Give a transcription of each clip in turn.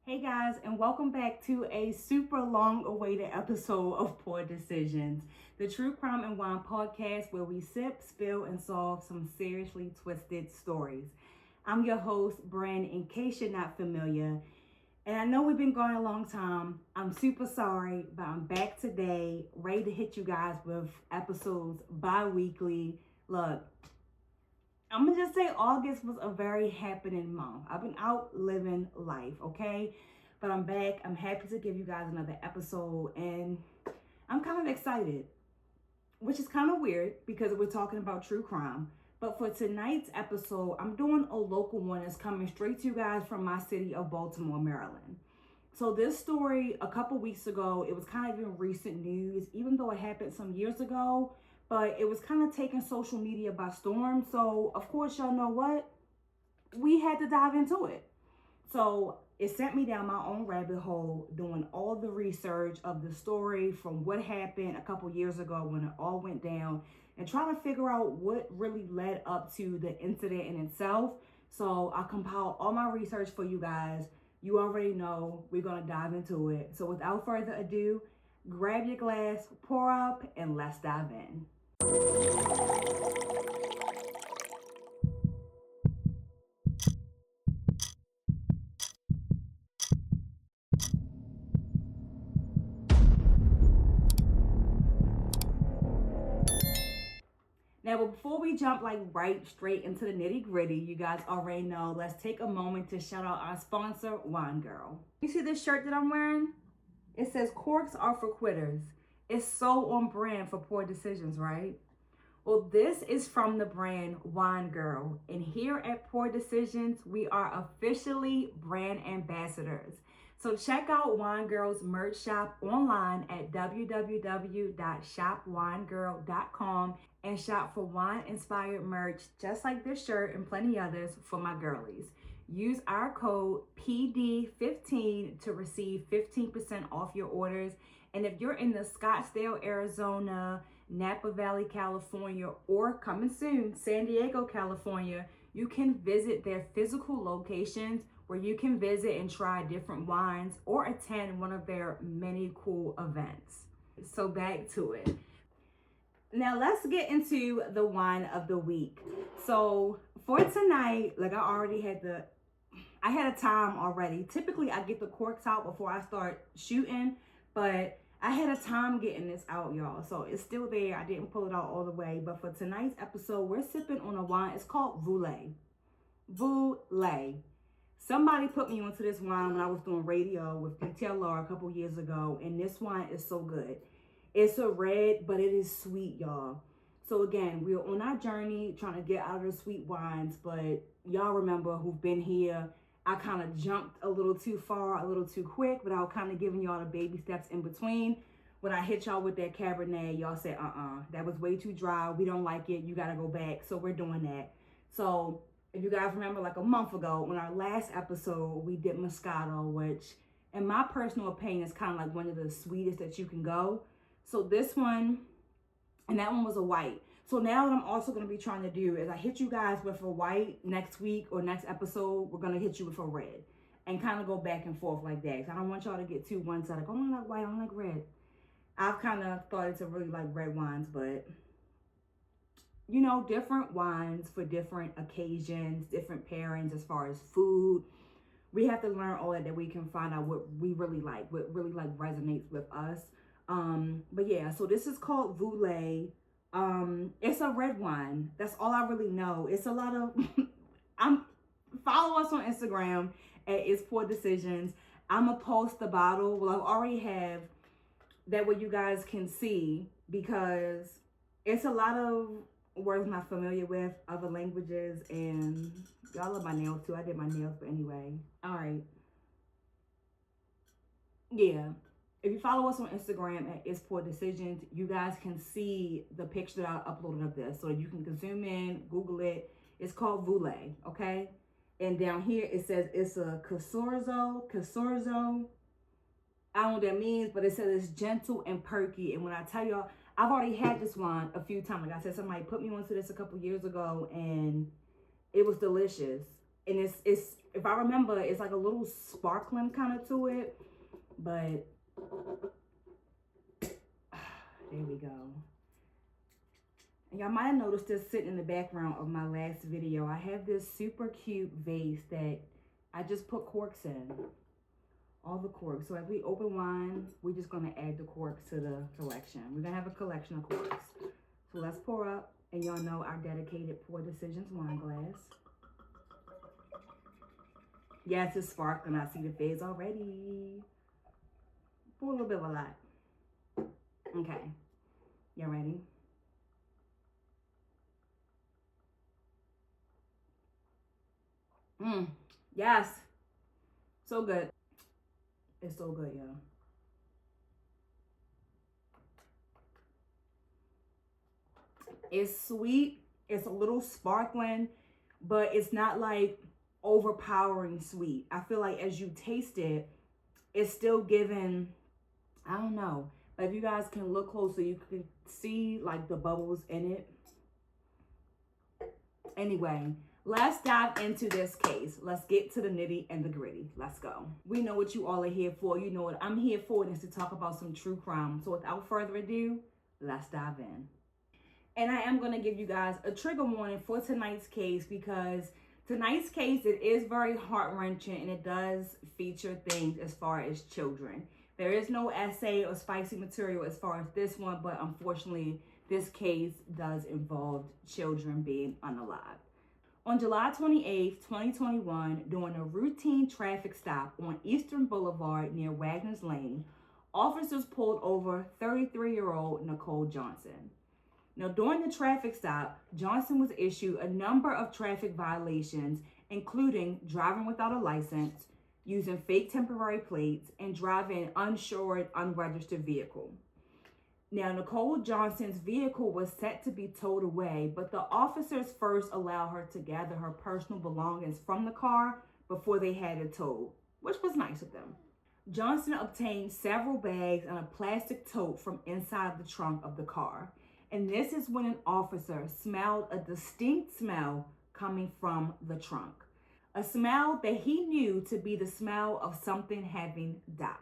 Hey guys, and welcome back to a super long awaited episode of Poor Decisions, the true crime and wine podcast where we sip, spill, and solve some seriously twisted stories. I'm your host, Bryn, in case you're not familiar. And I know we've been going a long time. I'm super sorry, but I'm back today, ready to hit you guys with episodes bi-weekly. Look, I'm gonna just say August was a very happening month. I've been out living life, okay? But I'm back. I'm happy to give you guys another episode, and I'm kind of excited, which is kind of weird because we're talking about true crime. But for tonight's episode, I'm doing a local one that's coming straight to you guys from my city of Baltimore, Maryland. So this story, a couple weeks ago, it was kind of in recent news, even though it happened some years ago, but it was kind of taking social media by storm. So of course, y'all know what? We had to dive into it. So it sent me down my own rabbit hole, doing all the research of the story from what happened a couple years ago when it all went down, and trying to figure out what really led up to the incident in itself. So I compiled all my research for you guys. You already know we're going to dive into it. So without further ado, grab your glass, pour up, and let's dive in. Now, but before we jump right straight into the nitty gritty, you guys already know, let's take a moment to shout out our sponsor, Wine Girl. You see this shirt that I'm wearing? It says corks are for quitters. It's so on brand for poor decisions, right? Well, this is from the brand Wine Girl. And here at Poor Decisions, we are officially brand ambassadors. So check out Wine Girl's merch shop online at www.shopwinegirl.com and shop for wine-inspired merch just like this shirt and plenty others for my girlies. Use our code PD15 to receive 15% off your orders. And if you're in the Scottsdale, Arizona, Napa Valley, California, or coming soon, San Diego, California, you can visit their physical locations where you can visit and try different wines or attend one of their many cool events. So back to it. Now let's get into the wine of the week. So for tonight, like I had a time already. Typically I get the corks out before I start shooting, but I had a time getting this out, y'all. So it's still there. I didn't pull it out all the way. But for tonight's episode, we're sipping on a wine. It's called Voulet. Voulet. Somebody put me onto this wine when I was doing radio with DTLR a couple years ago. And this wine is so good. It's a red, but it is sweet, y'all. So again, we're on our journey trying to get out of the sweet wines. But y'all remember who've been here, I kind of jumped a little too far, a little too quick, without kind of giving y'all the baby steps in between. When I hit y'all with that Cabernet, y'all said, that was way too dry. We don't like it. You got to go back. So we're doing that. So if you guys remember, like a month ago, on our last episode, we did Moscato, which in my personal opinion is kind of like one of the sweetest that you can go. So this one, and that one was a white. So now what I'm also going to be trying to do is I hit you guys with a white next week or next episode. We're going to hit you with a red and kind of go back and forth like that. So I don't want y'all to get too one-sided. Like, oh, I don't like white, I don't like red. I've kind of started to really like red wines, but you know, different wines for different occasions, different pairings as far as food. We have to learn all that we can find out what we really like, what really like resonates with us. But yeah, so this is called Voulet. It's a red wine. That's all I really know. It's a lot of follow us on Instagram at It's Poor Decisions. I'ma post the bottle. Well, I already have that way you guys can see, because it's a lot of words I'm not familiar with, other languages, and y'all love my nails too. I did my nails, but anyway. All right. Yeah. If you follow us on Instagram at It's Poor Decisions, you guys can see the picture that I uploaded of this. So you can zoom in, Google it. It's called Voulet, okay? And down here it says it's a Casorzo. I don't know what that means, but it says it's gentle and perky. And when I tell y'all, I've already had this wine a few times. Like I said, somebody put me onto this a couple years ago, and it was delicious. And it's if I remember, it's like a little sparkling kind of to it. But there we go. Y'all might have noticed this sitting in the background of my last video. I have this super cute vase that I just put corks in. All the corks. So as we open wine, we're just going to add the corks to the collection. We're going to have a collection of corks. So let's pour up. And y'all know our dedicated Pour Decisions wine glass. Yes, it's sparkling. I see the fizz already. Pour a little bit of a lot. Okay. Y'all ready? Yes. So good. It's so good, y'all. It's sweet. It's a little sparkling, but it's not like overpowering sweet. I feel like as you taste it, it's still giving, I don't know. But if you guys can look closer, you can see like the bubbles in it. Anyway, let's dive into this case. Let's get to the nitty and the gritty. Let's go. We know what you all are here for. You know what I'm here for, and it's to talk about some true crime. So without further ado, let's dive in. And I am going to give you guys a trigger warning for tonight's case, because tonight's case, it is very heart-wrenching, and it does feature things as far as children. There is no essay or spicy material as far as this one, but unfortunately, this case does involve children being unalived. On July 28, 2021, during a routine traffic stop on Eastern Boulevard near Wagner's Lane, officers pulled over 33-year-old Nicole Johnson. Now, during the traffic stop, Johnson was issued a number of traffic violations, including driving without a license, using fake temporary plates, and driving an uninsured, unregistered vehicle. Now, Nicole Johnson's vehicle was set to be towed away, but the officers first allowed her to gather her personal belongings from the car before they had it towed, which was nice of them. Johnson obtained several bags and a plastic tote from inside the trunk of the car. And this is when an officer smelled a distinct smell coming from the trunk. A smell that he knew to be the smell of something having died.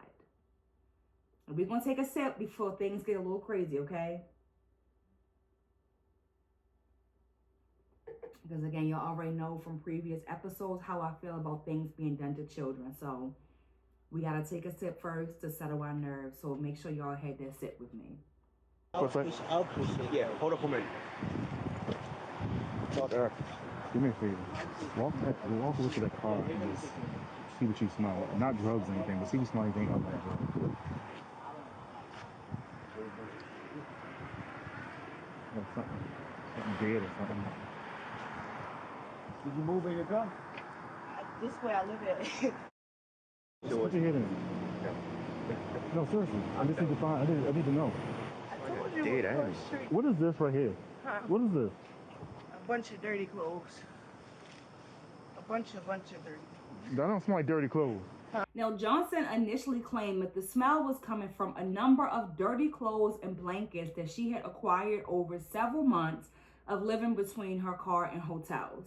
And we're going to take a sip before things get a little crazy, okay? Because again, y'all already know from previous episodes how I feel about things being done to children. So we got to take a sip first to settle our nerves. So make sure y'all had that sip with me. I'll push it. Yeah, hold up a minute. Do me a favor. Walk over to the car and just see what you smell. Not drugs or anything, but see if you smell anything other than drugs. Like something dead or something. Did you move in your car? This way I live at. Put your head in. No, seriously. I just need to find. I need to know. Dead ass. What is this right here? Huh? What is this? A bunch of dirty clothes. A bunch of dirty. That don't smell like dirty clothes. Now, Johnson initially claimed that the smell was coming from a number of dirty clothes and blankets that she had acquired over several months of living between her car and hotels.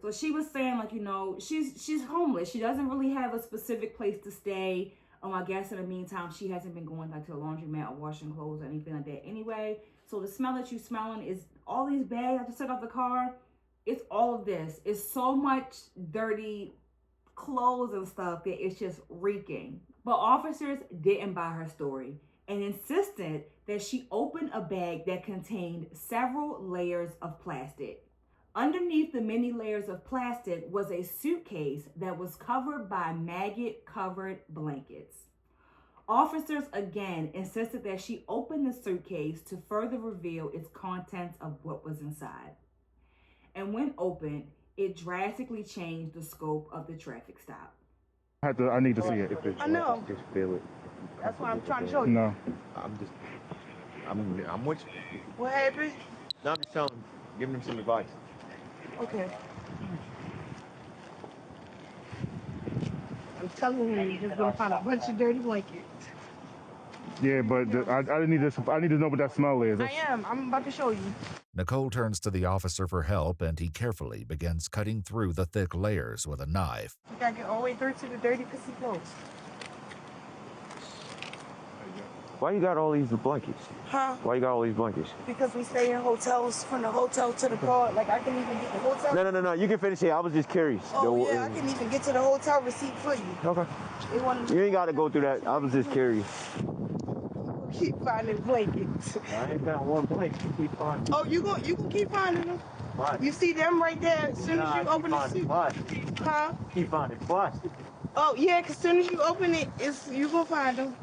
So she was saying, like, you know, she's homeless. She doesn't really have a specific place to stay. I guess in the meantime, she hasn't been going like to the laundromat or washing clothes or anything like that anyway. So the smell that you're smelling is all these bags I just took off the car. It's all of this. It's so much dirty clothes and stuff that it's just reeking. But officers didn't buy her story and insisted that she open a bag that contained several layers of plastic. Underneath the many layers of plastic was a suitcase that was covered by maggot-covered blankets. Officers again insisted that she open the suitcase to further reveal its contents of what was inside. And when opened, it drastically changed the scope of the traffic stop. I need to see it. I know. Just feel it. That's why I'm trying to show you. No. I'm with you. What happened? No, I'm just telling him, giving him some advice. Okay. I'm telling you, you're just gonna find a bunch of dirty blankets. Yeah, but I need this. I need to know what that smell is. I am. I'm about to show you. Nicole turns to the officer for help, and he carefully begins cutting through the thick layers with a knife. You gotta get all the way through to the dirty, pissy clothes. Why you got all these blankets? Huh? Why you got all these blankets? Because we stay in hotels, from the hotel to the car. Like, I can even get the hotel. No. You can finish it. I was just curious. Oh, yeah, I can even get to the hotel receipt for you. Okay. You ain't got to go through that. I was just curious. Keep finding blankets. I ain't got one blanket. Keep finding. Oh, you can keep finding them. What? You see them right there as soon as you open the suit. Huh? Keep finding plastic. Oh, yeah, because as soon as you open it, you going to find them.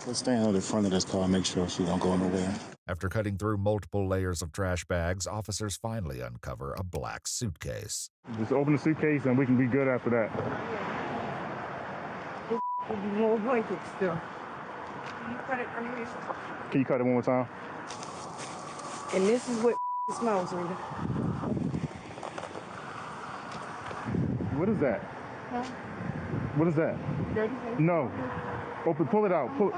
Let's stand on the front of this car and make sure she don't go nowhere. After cutting through multiple layers of trash bags, officers finally uncover a black suitcase. Just open the suitcase and we can be good after that. There'll be more blankets still. Can you cut it from here? Can you cut it one more time? And this is what smells, Rita. What is that? Huh? What is that? Dirty thing? No. Open, pull it out. Pull.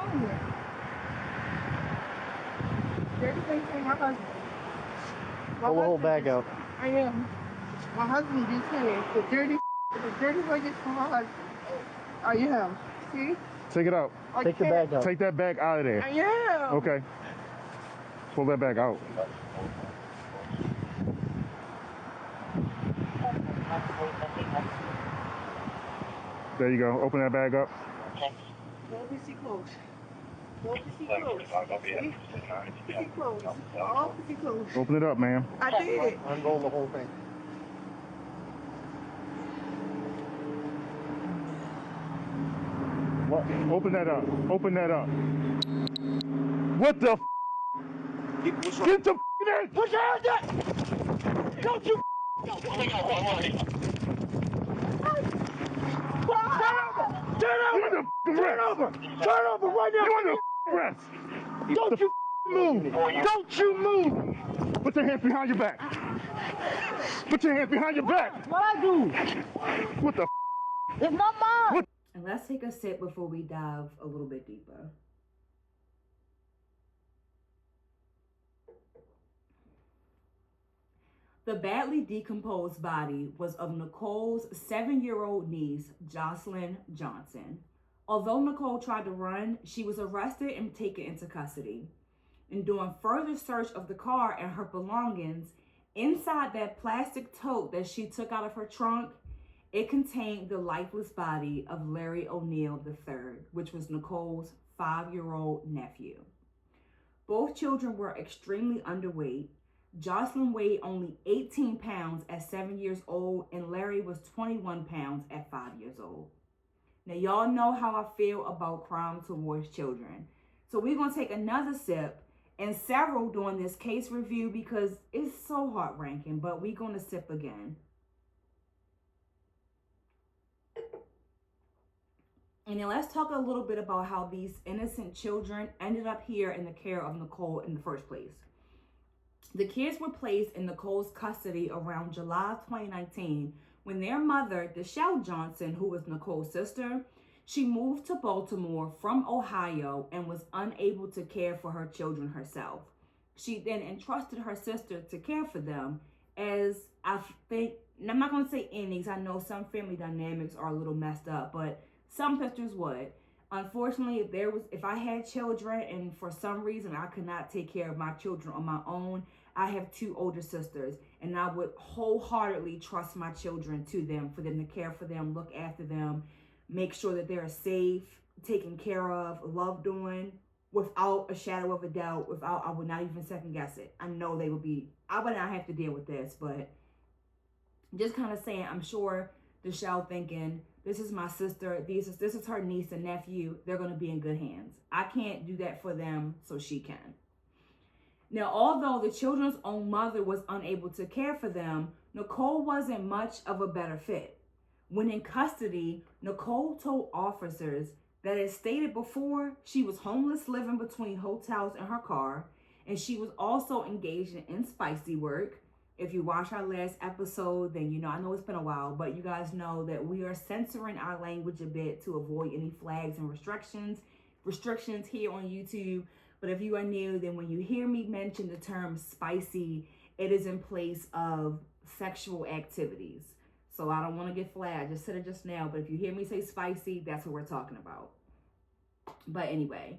Dirty thing from my husband. Pull the whole bag out. I am. My husband just saying the dirty blankets from my husband. I am. See? Take it out. Take the bag out. Take that bag out of there. I am. Okay. Pull that bag out. There you go. Open that bag up. No pissy clothes. No pissy clothes. See? Pissy clothes. All pissy clothes. Open it up, ma'am. I did. Unroll the whole thing. What? Open that up. Open that up. What the f? Get the f in! Put your hands up! Don't you Turn over! Turn over right now! You want the rest? Don't you move! Don't you move! Put your hands behind your back. Put your hands behind your back. What I do? What the f? It's not mine! What? And let's take a sip before we dive a little bit deeper. The badly decomposed body was of Nicole's 7-year-old niece, Nicole Johnson. Although Nicole tried to run, she was arrested and taken into custody. And doing further search of the car and her belongings, inside that plastic tote that she took out of her trunk, it contained the lifeless body of Larry O'Neal III, which was Nicole's 5-year-old nephew. Both children were extremely underweight. Jocelyn weighed only 18 pounds at 7 years old, and Larry was 21 pounds at 5 years old. Now, y'all know how I feel about crime towards children. So we're going to take another sip and several during this case review because it's so heart-wrenching, but we're going to sip again. And then let's talk a little bit about how these innocent children ended up here in the care of Nicole in the first place. The kids were placed in Nicole's custody around July 2019 when their mother, Nicole Johnson, who was Nicole's sister, she moved to Baltimore from Ohio and was unable to care for her children herself. She then entrusted her sister to care for them, as I think, and I'm not going to say any, because I know some family dynamics are a little messed up, but some sisters would. Unfortunately, if I had children and for some reason I could not take care of my children on my own, I have 2 older sisters, and I would wholeheartedly trust my children to them, for them to care for them, look after them, make sure that they're safe, taken care of, loved on, without a shadow of a doubt, I would not even second guess it. I know they would be, I would not have to deal with this, but just kind of saying, I'm sure Nicole thinking, this is my sister, this is her niece and nephew, they're going to be in good hands. I can't do that for them, so she can. Now, although the children's own mother was unable to care for them, Nicole wasn't much of a better fit. When in custody, Nicole told officers that, as stated before, she was homeless, living between hotels in her car, and she was also engaged in spicy work. If you watch our last episode, then you know, I know it's been a while, but you guys know that we are censoring our language a bit to avoid any flags and restrictions. restrictions here on YouTube. But if you are new, then when you hear me mention the term spicy, it is in place of sexual activities. So I don't want to get flagged. I just said it just now. But if you hear me say spicy, that's what we're talking about. But anyway,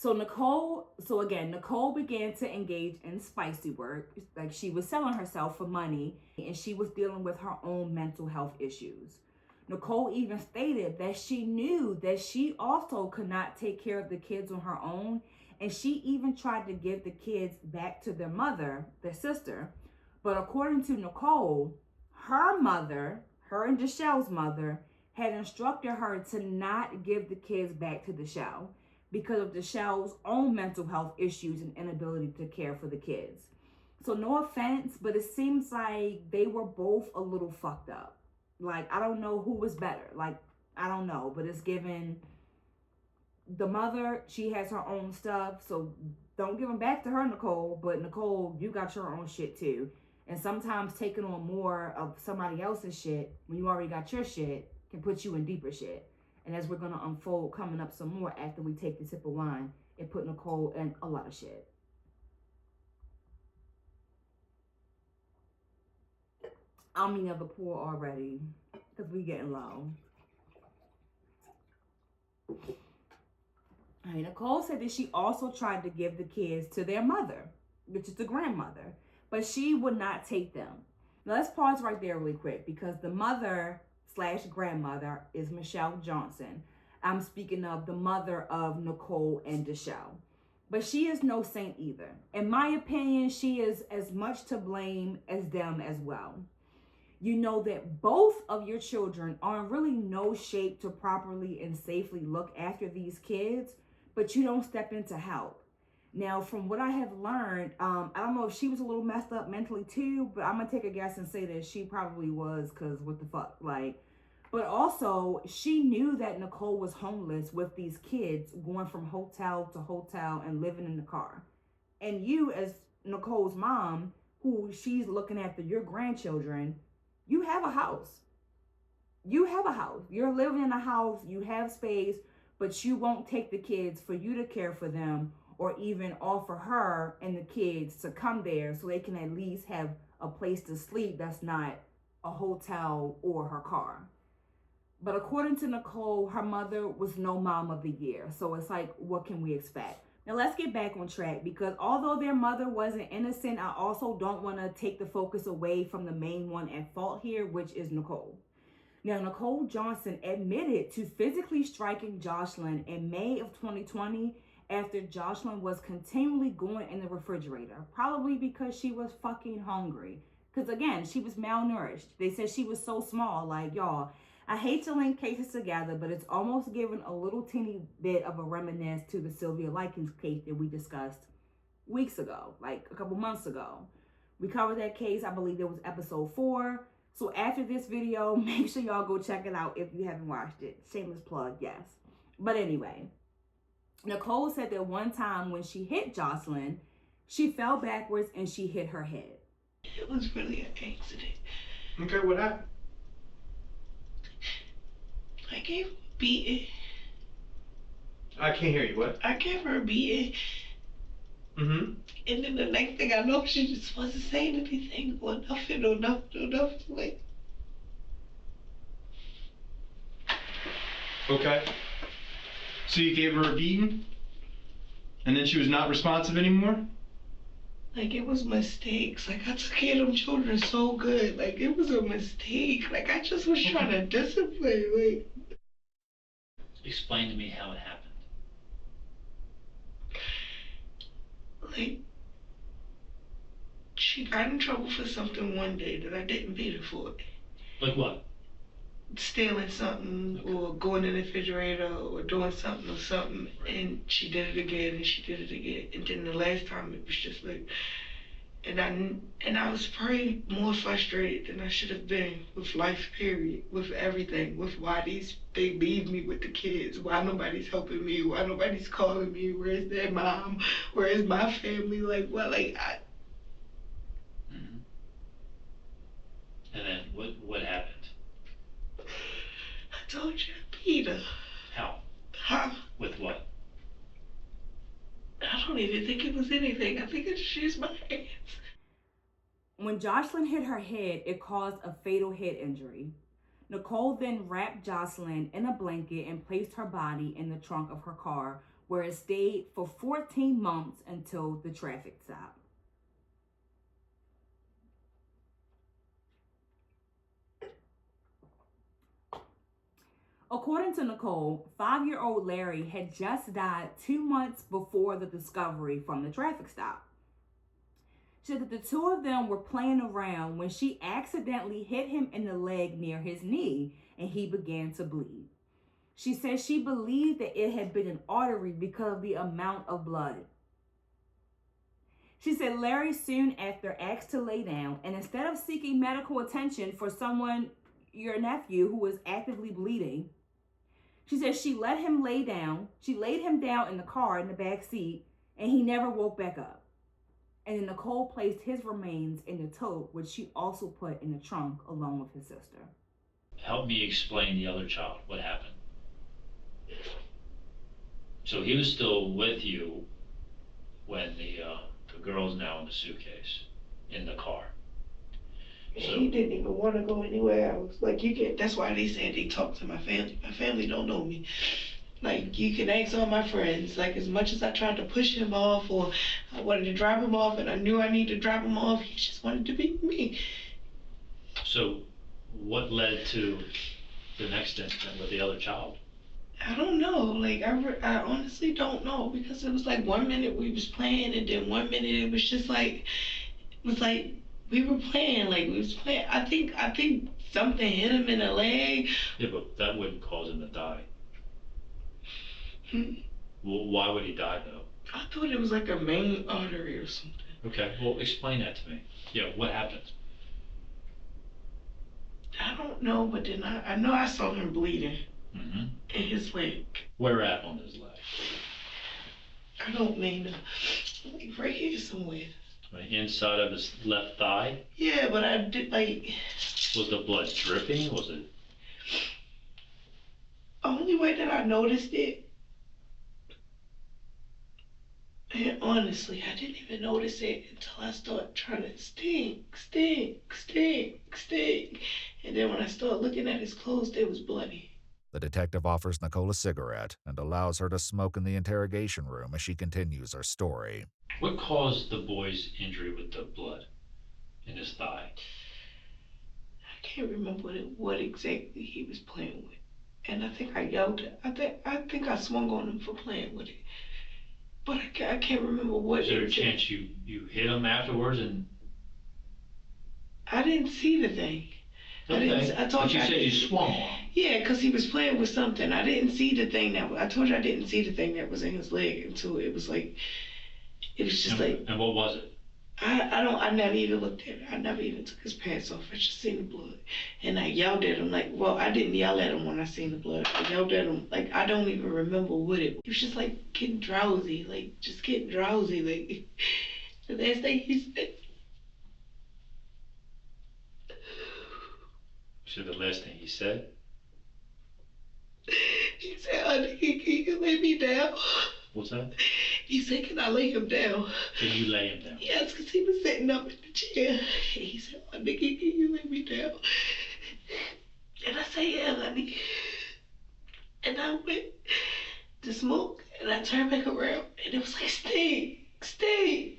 Nicole began to engage in spicy work. Like, she was selling herself for money, and she was dealing with her own mental health issues. Nicole even stated that she knew that she also could not take care of the kids on her own, and she even tried to give the kids back to their mother, their sister. But according to Nicole, her mother, her and Deshelle's mother, had instructed her to not give the kids back to Deshelle because of Deshelle's own mental health issues and inability to care for the kids. So no offense, but it seems like they were both a little fucked up. Like, I don't know who was better. Like, I don't know, but it's given the mother, she has her own stuff, so don't give them back to her, Nicole. But Nicole, you got your own shit too. And sometimes taking on more of somebody else's shit when you already got your shit can put you in deeper shit. And as we're going to unfold coming up some more after we take the sip of wine, it put Nicole in a lot of shit. I mean, of the poor already, because we getting low. Nicole said that she also tried to give the kids to their mother, which is the grandmother, but she would not take them. Now let's pause right there really quick, because the mother/grandmother is Michelle Johnson. I'm speaking of the mother of Nicole and Deshelle. But she is no saint either. In my opinion, she is as much to blame as them as well. You know that both of your children are in really no shape to properly and safely look after these kids, but you don't step in to help. Now, from what I have learned, I don't know if she was a little messed up mentally too, but I'm gonna take a guess and say that she probably was, because what the fuck, like. But also, she knew that Nicole was homeless with these kids going from hotel to hotel and living in the car. And you, as Nicole's mom, who she's looking after your grandchildren, you have a house. You have a house. You're living in a house, you have space, but you won't take the kids for you to care for them, or even offer her and the kids to come there so they can at least have a place to sleep that's not a hotel or her car. But according to Nicole, her mother was no mom of the year. So it's like, what can we expect? Now let's get back on track, because although their mother wasn't innocent, I also don't want to take the focus away from the main one at fault here, which is Nicole. Now, Nicole Johnson admitted to physically striking Jocelyn in May of 2020 after Jocelyn was continually going in the refrigerator, probably because she was fucking hungry. Because again, she was malnourished. They said she was so small. Like, y'all, I hate to link cases together, but it's almost given a little teeny bit of a reminiscence to the Sylvia Likens case that we discussed weeks ago, like a couple months ago. We covered that case, I believe it was episode 4. So after this video, make sure y'all go check it out if you haven't watched it. Shameless plug, yes. But anyway, Nicole said that one time when she hit Jocelyn, she fell backwards and she hit her head. It was really an accident. Okay, what happened? I gave her a beating. I can't hear you. What? I gave her a beating. Mm-hmm. And then the next thing I know, she just wasn't saying anything or nothing or nothing or nothing. Like, Okay. So you gave her a beating? And then she was not responsive anymore? like it was mistakes. Like, I took care of them children so good. Like, it was a mistake. Like, I just was trying to discipline. Like, explain to me how it happened. Like, she got in trouble for something one day that I didn't pay her for. Like what? Stealing something, Okay. or going in the refrigerator or doing something or something, and she did it again and she did it again. And then the last time it was just like, and I was probably more frustrated than I should have been with life, period, with everything, with why they leave me with the kids, why nobody's helping me, why nobody's calling me, where's their mom, where's my family, like, what, like, Mm-hmm. And then what happened? I told you I beat her. How? Huh? With what? don't even think it was anything. I think it's just my hands. When Jocelyn hit her head, it caused a fatal head injury. Nicole then wrapped Jocelyn in a blanket and placed her body in the trunk of her car, where it stayed for 14 months until the traffic stop. According to Nicole, 5-year-old Larry had just died 2 months before the discovery from the traffic stop. She said that the two of them were playing around when she accidentally hit him in the leg near his knee and he began to bleed. She said she believed that it had been an artery because of the amount of blood. She said Larry soon after asked to lay down, and instead of seeking medical attention for someone, your nephew, who was actively bleeding, she said she let him lay down. She laid him down in the car in the back seat, and he never woke back up. And then Nicole placed his remains in the tote, which she also put in the trunk along with his sister. Help me explain the other child. What happened? So he was still with you when the girl's now in the suitcase, in the car. So He didn't even want to go anywhere else. Like, that's why they said they talk to my family. My family don't know me. Like, you can ask all my friends. Like, as much as I tried to push him off or I wanted to drop him off and I knew I needed to drop him off, he just wanted to be with me. So what led to the next incident with the other child? I don't know. Like, I honestly don't know, because it was like 1 minute we was playing and then 1 minute it was just like, it was like we were playing, like we was playing. I think something hit him in the leg. Yeah, but that wouldn't cause him to die. Hmm. Well, why would he die though? I thought it was like a main artery or something. Okay, well explain that to me. Yeah, what happened? I don't know, but then I know I saw him bleeding Mm-hmm. in his leg. Where at on his leg? I don't mean like right here somewhere. Right inside of his left thigh? Yeah, but I did like. Was the blood dripping? Was it? Only way that I noticed it, and honestly, I didn't even notice it until I started trying to stink. And then when I started looking at his clothes, they was bloody. The detective offers Nicole a cigarette and allows her to smoke in the interrogation room as she continues her story. What caused the boy's injury with the blood in his thigh? I can't remember what exactly he was playing with. And I think I yelled at, I think I swung on him for playing with it. But I can't remember what. Is there a chance you hit him afterwards and... I didn't see the thing. Okay, but you said you swung on him. Yeah, because he was playing with something. I didn't see the thing I told you I didn't see the thing that was in his leg until it was like, it was just like. And what was it? I never even looked at it. I never even took his pants off. I just seen the blood. And I yelled at him like, well, I didn't yell at him when I seen the blood. I yelled at him, like, I don't even remember what it was. He was just like getting drowsy, like just getting drowsy. Like, the last thing he said. You said the last thing he said? He said, honey, can you lay me down? What's that? He said, can I lay him down? Can you lay him down? Yes, because he was sitting up in the chair. And he said, oh, nigga, can you lay me down? And I said, yeah, honey. And I went to smoke, and I turned back around, and it was like, stay. And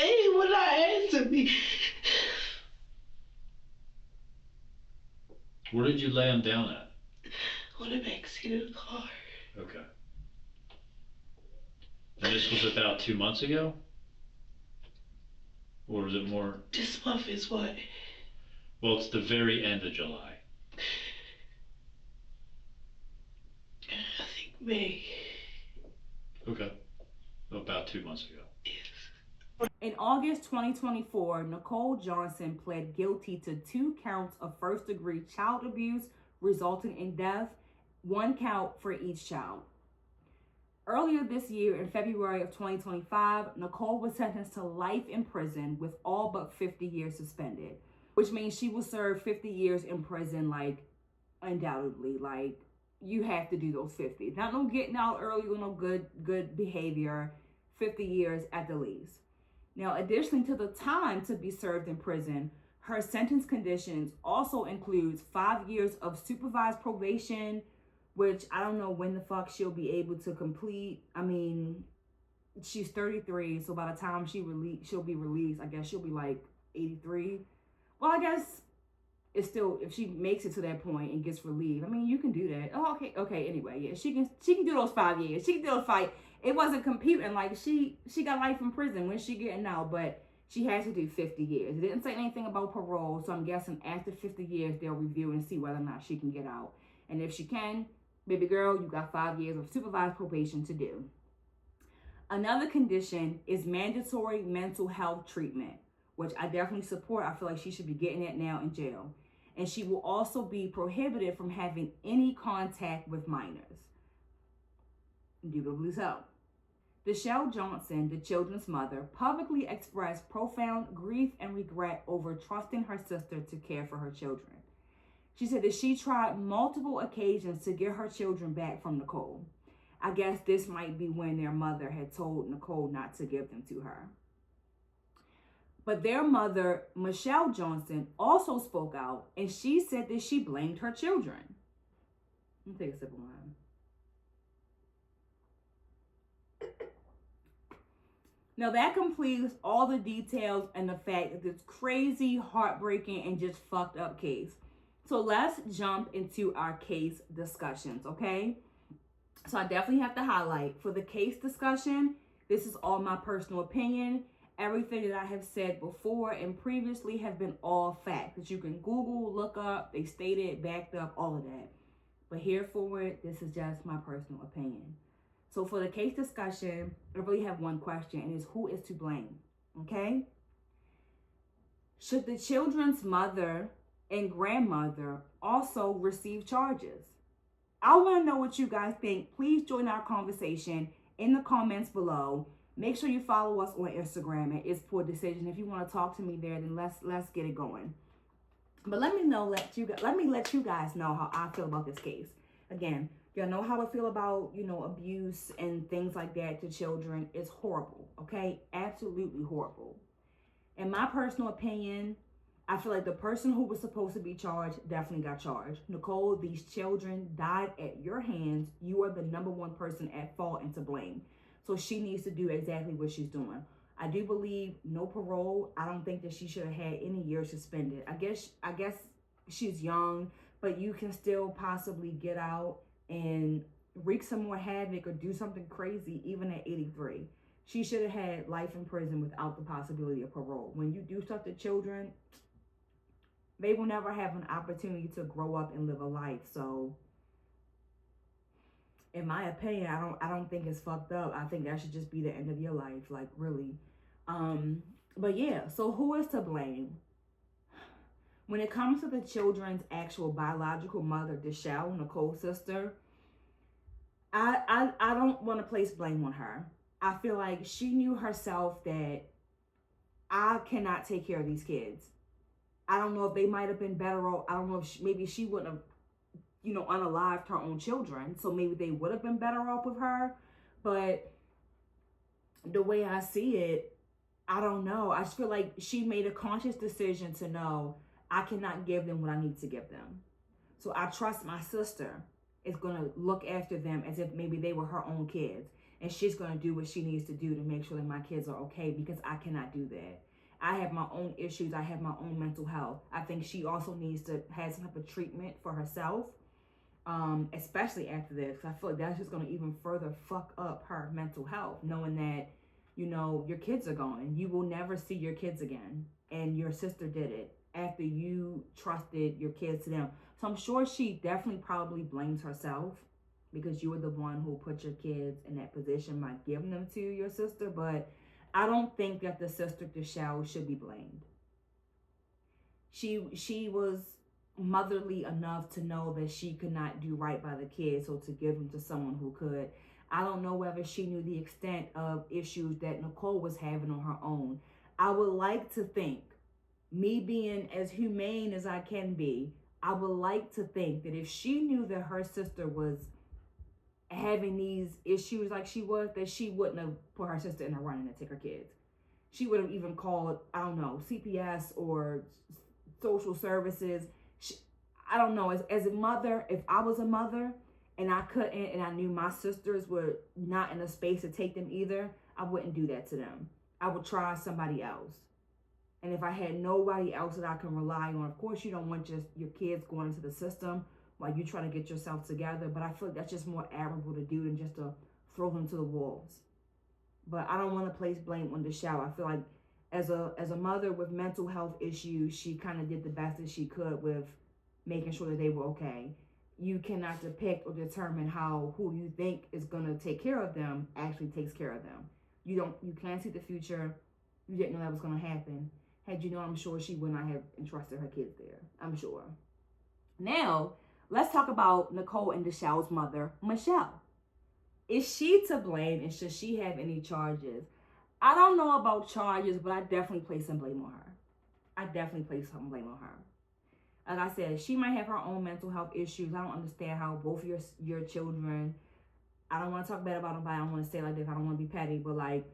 he would not answer me. Where did you lay him down at? On the back seat of the car. Okay. And this was about 2 months ago? Or was it more? This month is what? Well, it's the very end of July. I think May. Okay. About 2 months ago. Yes. In August 2024, Nicole Johnson pled guilty to 2 counts of first-degree child abuse resulting in death, 1 count for each child. Earlier this year, in February of 2025, Nicole was sentenced to life in prison with all but 50 years suspended, which means she will serve 50 years in prison, like, undoubtedly. Like, you have to do those 50. Not no getting out early with no good behavior. 50 years at the least. Now, additionally to the time to be served in prison, her sentence conditions also includes 5 years of supervised probation, which I don't know when the fuck she'll be able to complete. I mean, she's 33, so by the time she'll be released, I guess she'll be like 83. Well, I guess it's still, if she makes it to that point and gets relieved, I mean, you can do that. Oh, okay. Anyway, yeah, she can do those 5 years. She can do those 5. It wasn't computing like she got life in prison when she getting out, but she has to do 50 years. It didn't say anything about parole, so I'm guessing after 50 years they'll review and see whether or not she can get out. And if she can, baby girl, you got 5 years of supervised probation to do. Another condition is mandatory mental health treatment, which I definitely support. I feel like she should be getting it now in jail. And she will also be prohibited from having any contact with minors. Indubitably so. Nicole Johnson, the children's mother, publicly expressed profound grief and regret over trusting her sister to care for her children. She said that she tried multiple occasions to get her children back from Nicole. I guess this might be when their mother had told Nicole not to give them to her. But their mother, Nicole Johnson, also spoke out, and she said that she blamed her children. Let me take a sip of wine. Now that completes all the details and the fact that this crazy, heartbreaking, and just fucked up case. So let's jump into our case discussions, okay? So I definitely have to highlight, for the case discussion, this is all my personal opinion. Everything that I have said before and previously have been all fact that you can Google, look up, they stated, backed up, all of that. But here forward, this is just my personal opinion. So for the case discussion, I really have one question, and it's who is to blame, okay? Should the children's mother and grandmother also receive charges? I want to know what you guys think. Please join our conversation in the comments below. Make sure you follow us on Instagram at It's Poor Decision. If you want to talk to me there, then let's get it going. But let me let you guys know how I feel about this case. Again, y'all know how I feel about, abuse and things like that to children. It's horrible, okay? Absolutely horrible. In my personal opinion, I feel like the person who was supposed to be charged definitely got charged. Nicole, these children died at your hands. You are the number one person at fault and to blame. So she needs to do exactly what she's doing. I do believe no parole. I don't think that she should have had any years suspended. I guess she's young, but you can still possibly get out and wreak some more havoc or do something crazy even at 83. She should have had life in prison without the possibility of parole. When you do stuff to children, they will never have an opportunity to grow up and live a life. So in my opinion, I don't think it's fucked up. I think that should just be the end of your life, like really. But yeah, so who is to blame? When it comes to the children's actual biological mother, Nicole's sister, I don't want to place blame on her. I feel like she knew herself that I cannot take care of these kids. I don't know if they might have been better off. I don't know if maybe she wouldn't have, unalived her own children. So maybe they would have been better off with her. But the way I see it, I don't know. I just feel like she made a conscious decision to know I cannot give them what I need to give them. So I trust my sister is going to look after them as if maybe they were her own kids. And she's going to do what she needs to do to make sure that my kids are okay, because I cannot do that. I have my own issues. I have my own mental health. I think she also needs to have some type of treatment for herself, especially after this. I feel like that's just going to even further fuck up her mental health, knowing that, your kids are gone. You will never see your kids again. And your sister did it after you trusted your kids to them. So I'm sure she definitely probably blames herself, because you were the one who put your kids in that position by giving them to your sister. But I don't think that the sister Nicole should be blamed. She was motherly enough to know that she could not do right by the kids, so to give them to someone who could. I don't know whether she knew the extent of issues that Nicole was having on her own. I would like to think, me being as humane as I can be, I would like to think that if she knew that her sister was having these issues like she was, that she wouldn't have put her sister in a running to take her kids. She would have even called, I don't know, CPS or social services. I don't know, as a mother, if I was a mother and I couldn't, and I knew my sisters were not in a space to take them either, I wouldn't do that to them. I would try somebody else. And if I had nobody else that I can rely on, of course you don't want just your kids going into the system while you try to get yourself together, but I feel like that's just more admirable to do than just to throw them to the wolves. But I don't want to place blame on Deshelle. I feel like as a mother with mental health issues, she kind of did the best that she could with making sure that they were okay. You cannot depict or determine how who you think is gonna take care of them actually takes care of them. You can't see the future. You didn't know that was gonna happen. Had you known, I'm sure she would not have entrusted her kids there. I'm sure. Now, let's talk about Nicole and Deshelle's mother, Michelle. Is she to blame and should she have any charges? I don't know about charges, but I definitely place some blame on her. I definitely place some blame on her. Like I said, she might have her own mental health issues. I don't understand how both your children, I don't want to talk bad about nobody. I don't want to say it like this. I don't want to be petty, but like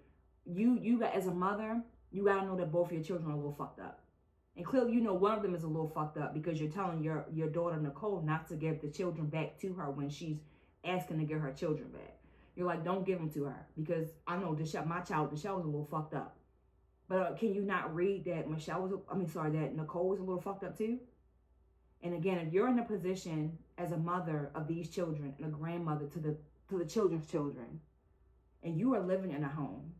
you got, as a mother, you got to know that both of your children are a little fucked up. And clearly, you know, one of them is a little fucked up because you're telling your daughter, Nicole, not to give the children back to her when she's asking to get her children back. You're like, don't give them to her because I know my child, Deshelle was a little fucked up. But can you not read that that Nicole was a little fucked up too? And again, if you're in a position as a mother of these children and a grandmother to the children's children, and you are living in a home,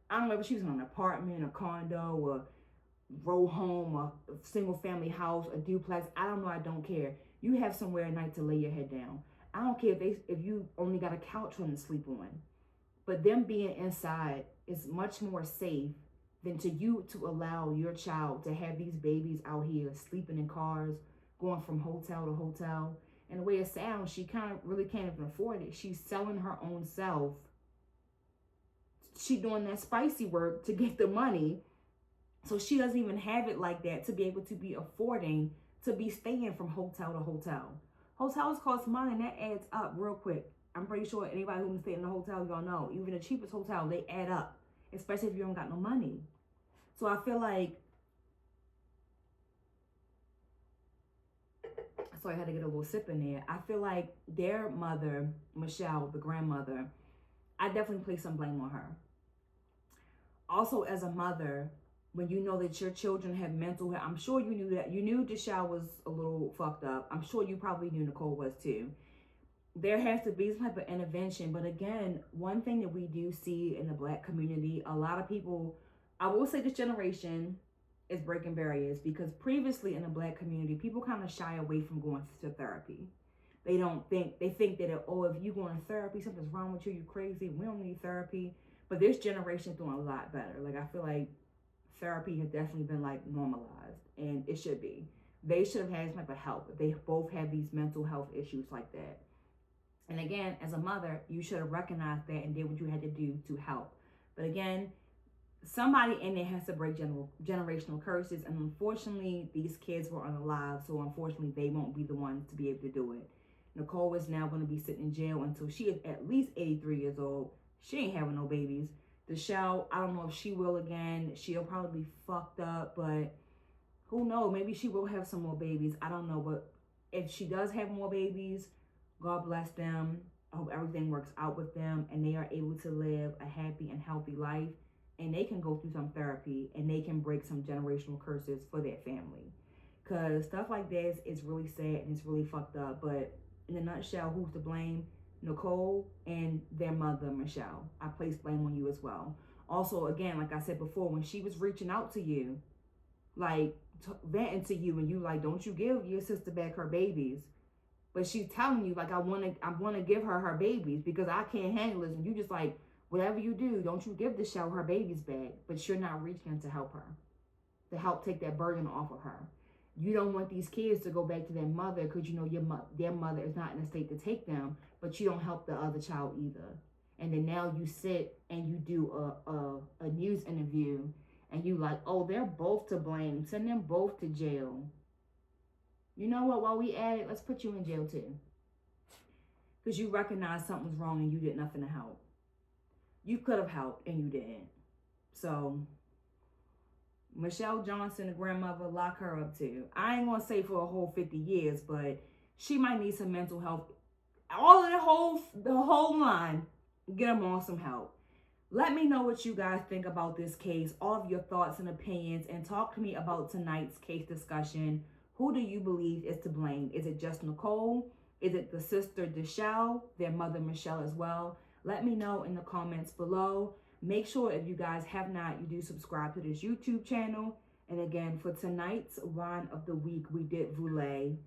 I don't know if she was in an apartment, a condo, a row home, a single family house, a duplex. I don't know. I don't care. You have somewhere at night to lay your head down. I don't care if you only got a couch for them to sleep on. But them being inside is much more safe than to allow your child to have these babies out here sleeping in cars, going from hotel to hotel. And the way it sounds, she kind of really can't even afford it. She's selling her own self. She doing that spicy work to get the money. So she doesn't even have it like that to be able to be affording to be staying from hotel to hotel. Hotels cost money and that adds up real quick. I'm pretty sure anybody who's staying in a hotel, y'all know, even the cheapest hotel, they add up, especially if you don't got no money. So I feel like, sorry, I had to get a little sip in there. I feel like their mother, Michelle, the grandmother, I definitely place some blame on her. Also, as a mother, when you know that your children have mental health, I'm sure you knew that. You knew Deshelle was a little fucked up. I'm sure you probably knew Nicole was too. There has to be some type of intervention. But again, one thing that we do see in the Black community, a lot of people, I will say this generation is breaking barriers because previously in the Black community, people kind of shy away from going to therapy. They think that, oh, if you going to therapy, something's wrong with you, you crazy, we don't need therapy. But this generation is doing a lot better. Like, I feel like therapy has definitely been like normalized, and it should be. They should have had some type of help if they both have these mental health issues like that. And again, as a mother, you should have recognized that and did what you had to do to help. But again, somebody in there has to break generational curses, and unfortunately, these kids were unalive, so unfortunately, they won't be the ones to be able to do it. Nicole is now going to be sitting in jail until she is at least 83 years old. She ain't having no babies. Deshelle, I don't know if she will again. She'll probably be fucked up, but who knows? Maybe she will have some more babies. I don't know, but if she does have more babies, God bless them. I hope everything works out with them and they are able to live a happy and healthy life, and they can go through some therapy and they can break some generational curses for their family. Because stuff like this is really sad and it's really fucked up. But in a nutshell, who's to blame? Nicole and their mother, Michelle. I place blame on you as well. Also, again, like I said before, when she was reaching out to you, like venting to you, and you like, don't you give your sister back her babies. But she's telling you, like, I want to give her babies because I can't handle this. And you just like, whatever you do, don't you give Deshelle her babies back. But you're not reaching to help her, to help take that burden off of her. You don't want these kids to go back to their mother because you know their mother is not in a state to take them, but you don't help the other child either. And then now you sit and you do a news interview and you like, oh, they're both to blame. Send them both to jail. You know what? While we at it, let's put you in jail too. Because you recognize something's wrong and you did nothing to help. You could have helped and you didn't. So, Nicole Johnson, the grandmother, lock her up too. I ain't gonna say for a whole 50 years, but she might need some mental health. All of the whole line, get them on some help. Let me know what you guys think about this case, all of your thoughts and opinions, and talk to me about tonight's case discussion. Who do you believe is to blame? Is it just Nicole? Is it the sister Deshelle, their mother Michelle as well? Let me know in the comments below. Make sure if you guys have not, you do subscribe to this YouTube channel. And again, for tonight's wine of the week, we did Voulet.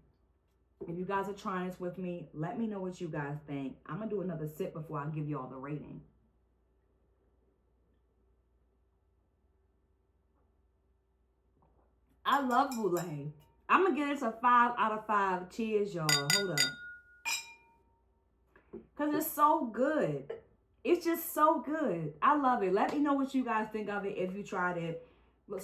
If you guys are trying this with me, let me know what you guys think. I'm going to do another sip before I give you all the rating. I love Voulet. I'm going to give this a 5 out of 5. Cheers, y'all. Hold up. Because it's so good. It's just so good. I love it. Let me know what you guys think of it if you tried it.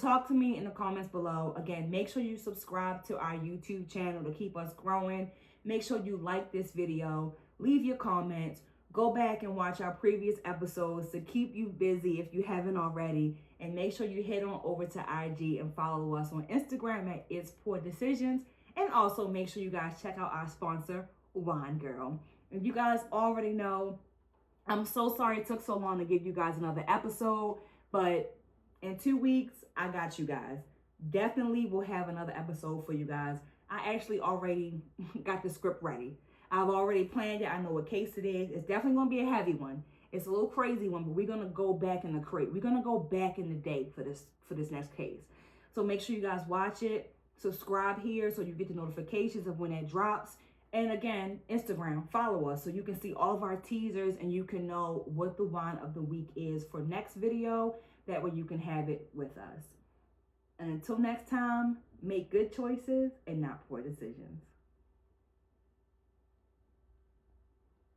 Talk to me in the comments below. Again, make sure you subscribe to our YouTube channel to keep us growing. Make sure you like this video. Leave your comments. Go back and watch our previous episodes to keep you busy if you haven't already. And make sure you head on over to IG and follow us on Instagram at It's Poor Decisions. And also make sure you guys check out our sponsor, Wine Girl. If you guys already know, I'm so sorry it took so long to give you guys another episode, but in 2 weeks, I got you guys. Definitely will have another episode for you guys. I actually already got the script ready. I've already planned it. I know what case it is. It's definitely going to be a heavy one. It's a little crazy one, but we're going to go back in the crate. We're going to go back in the day for this next case. So make sure you guys watch it. Subscribe here so you get the notifications of when it drops. And again, Instagram, follow us so you can see all of our teasers and you can know what the wine of the week is for next video. That way you can have it with us. And until next time, make good choices and not poor decisions.